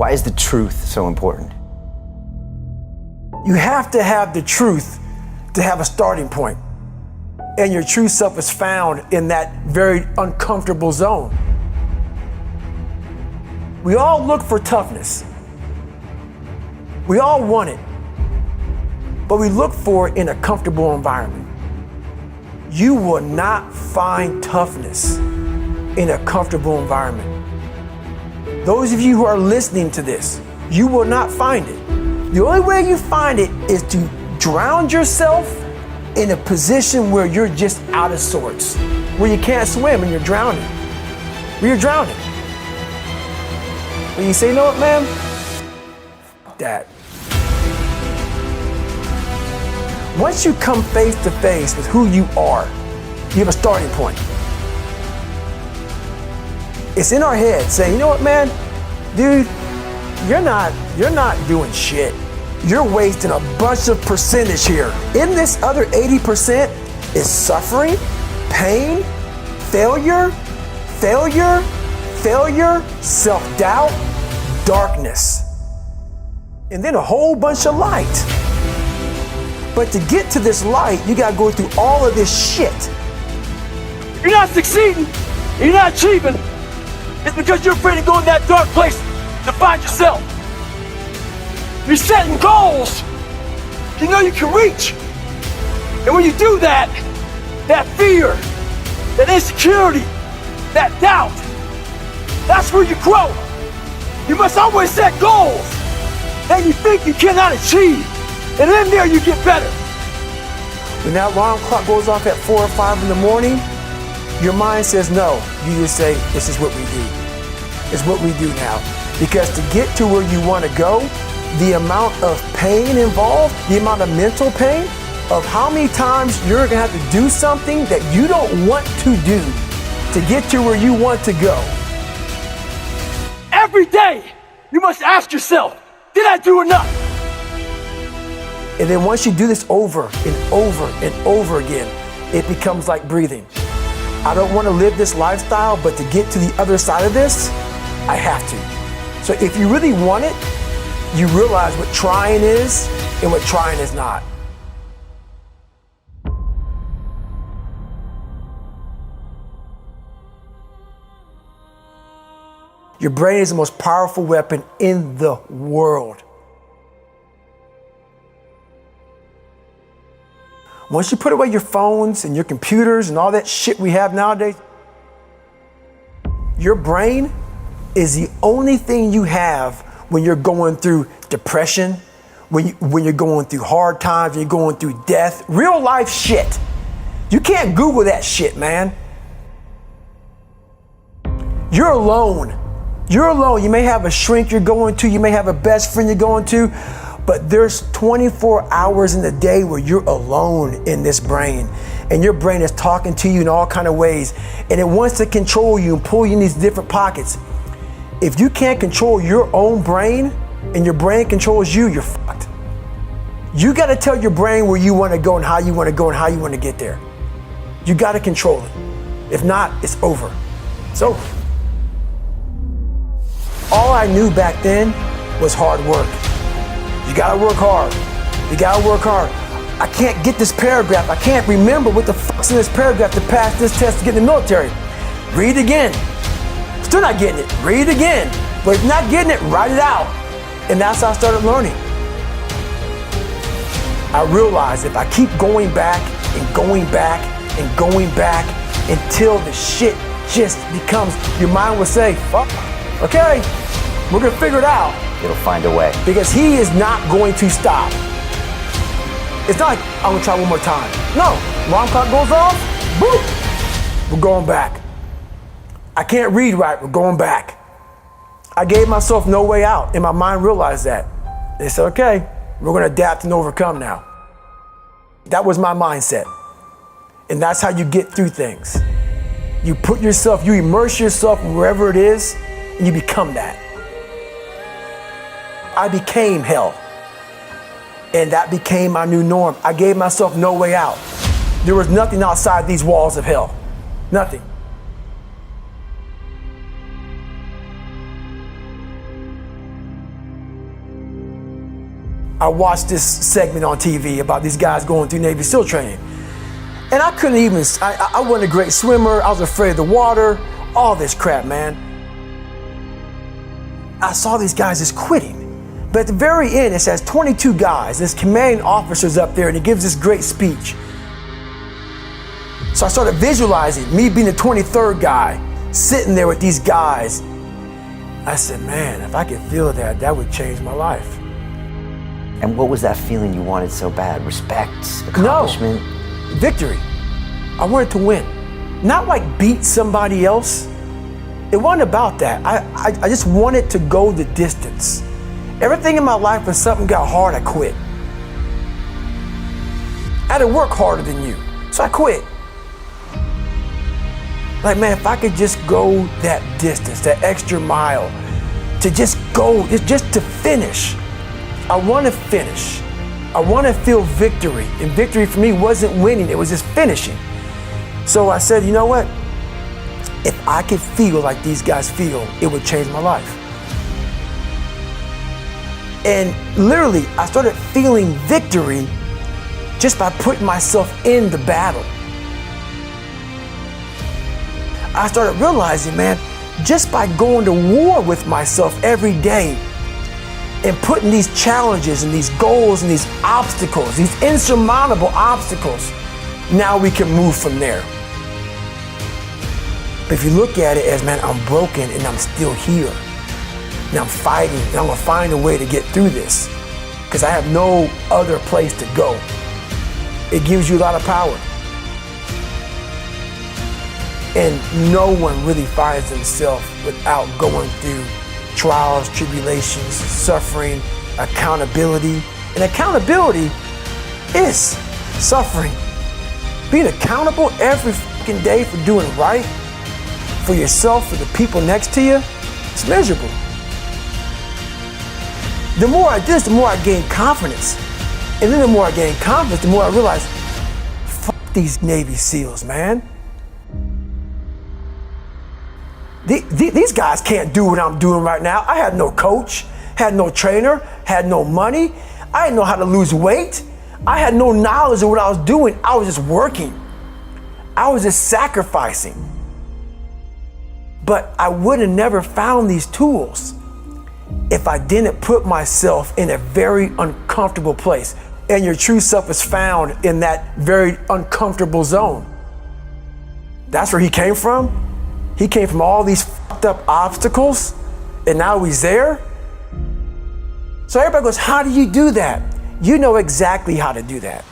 Why is the truth so important? You have to have the truth to have a starting point. And your true self is found in that very uncomfortable zone. We all look for toughness. We all want it. But we look for it in a comfortable environment. You will not find toughness in a comfortable environment. Those of you who are listening to this, you will not find it. The only way you find it is to drown yourself in a position where you're just out of sorts, where you can't swim and you're drowning. Where you're drowning. When you say, you know what, man? F that. Once you come face to face with who you are, you have a starting point. It's in our head saying, you know what, man? Dude, you're not doing shit. You're wasting a bunch of percentage here. In this other 80% is suffering, pain, failure, self-doubt, darkness, and then a whole bunch of light. But to get to this light, you gotta go through all of this shit. If you're not succeeding, you're not achieving, it's because you're afraid to go in that dark place to find yourself. You're setting goals you know you can reach. And when you do that, that fear, that insecurity, that doubt, that's where you grow. You must always set goals that you think you cannot achieve. And in there you get better. When that alarm clock goes off at 4 or 5 in the morning, your mind says no. You just say, this is what we do. It's what we do now. Because to get to where you want to go, the amount of pain involved, the amount of mental pain, of how many times you're gonna have to do something that you don't want to do to get to where you want to go. Every day, you must ask yourself, did I do enough? And then once you do this over and over and over again, it becomes like breathing. I don't want to live this lifestyle, but to get to the other side of this, I have to. So if you really want it, you realize what trying is and what trying is not. Your brain is the most powerful weapon in the world. Once you put away your phones and your computers and all that shit we have nowadays, your brain is the only thing you have when you're going through depression, when you're going through hard times, when you're going through death, real life shit. You can't Google that shit, man. You're alone. You're alone. You may have a shrink you're going to, you may have a best friend you're going to, but there's 24 hours in the day where you're alone in this brain, and your brain is talking to you in all kind of ways, and it wants to control you and pull you in these different pockets. If you can't control your own brain and your brain controls you, you're fucked. You got to tell your brain where you want to go and how you want to go and how you want to get there. You got to control it. If not, it's over. It's over. All I knew back then was hard work. You gotta work hard. You gotta work hard. I can't get this paragraph. I can't remember what the fuck's in this paragraph to pass this test to get in the military. Read again. Still not getting it. Read again. But if not getting it, write it out. And that's how I started learning. I realized if I keep going back and going back and going back until the shit just becomes, your mind will say, fuck, okay, we're gonna figure it out. It'll find a way. Because he is not going to stop. It's not like, I'm gonna try one more time. No, alarm clock goes off, boop, we're going back. I can't read right, we're going back. I gave myself no way out, and my mind realized that. They said, okay, we're gonna adapt and overcome now. That was my mindset. And that's how you get through things. You put yourself, you immerse yourself wherever it is, and you become that. I became hell. And that became my new norm. I gave myself no way out. There was nothing outside these walls of hell. Nothing. I watched this segment on TV about these guys going through Navy SEAL training. And I couldn't even, I wasn't a great swimmer, I was afraid of the water, all this crap, man. I saw these guys just quitting. But at the very end, it says 22 guys, this commanding officer's up there and he gives this great speech. So I started visualizing me being the 23rd guy, sitting there with these guys. I said, man, if I could feel that, that would change my life. And what was that feeling you wanted so bad? Respect? Accomplishment? No, victory. I wanted to win. Not like beat somebody else. It wasn't about that. I just wanted to go the distance. Everything in my life, when something got hard, I quit. I had to work harder than you, so I quit. Like, man, if I could just go that distance, that extra mile, to just go, just to finish. I want to finish. I want to feel victory. And victory for me wasn't winning, it was just finishing. So I said, you know what? If I could feel like these guys feel, it would change my life. And literally, I started feeling victory just by putting myself in the battle. I started realizing, man, just by going to war with myself every day and putting these challenges and these goals and these obstacles, these insurmountable obstacles, now we can move from there. But if you look at it as, man, I'm broken and I'm still here. And I'm fighting and I'm gonna find a way to get through this because I have no other place to go. It gives you a lot of power. And no one really finds themselves without going through trials, tribulations, suffering, accountability. And accountability is suffering. Being accountable every fucking day for doing right for yourself, for the people next to you, it's miserable. The more I did this, the more I gained confidence. And then the more I gained confidence, the more I realized, fuck these Navy SEALs, man. These guys can't do what I'm doing right now. I had no coach, had no trainer, had no money. I didn't know how to lose weight. I had no knowledge of what I was doing. I was just working. I was just sacrificing. But I would have never found these tools if I didn't put myself in a very uncomfortable place. And your true self is found in that very uncomfortable zone. That's where he came from. He came from all these fucked up obstacles, and now he's there. So everybody goes, how do you do that? You know exactly how to do that.